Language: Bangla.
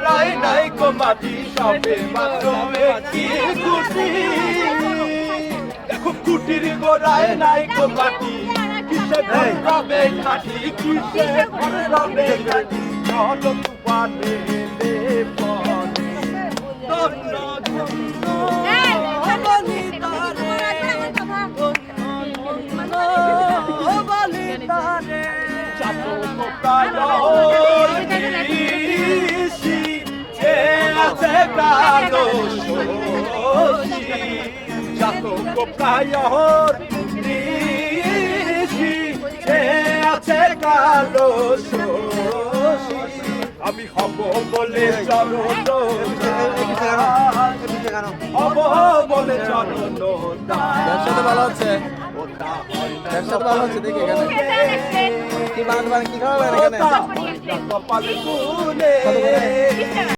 গোড়ায় নাই গো মাটি সবে মাত্র একটি কুটি দেখো কুটির গোড়ায় নাই গো মাটি কিসে রবে ঘাটি কিসে রবে ঘাটি চলো তুফানে লে পড়ে ধন্য ধন্য বলিতারে চাঁদো কালো দিশি এ আছে কালো শোষি চাঁদো কালো দিশি এ আছে কালো শোষি আমি হব বলে চরণ হব বলে চরণ ব্যবসা তো ভালো হচ্ছে, ব্যবসা তো ভালো হচ্ছে। দেখি এখানে কি বানাতে পারেন, কি খাওয়াবেন এখানে? কপাল গুনে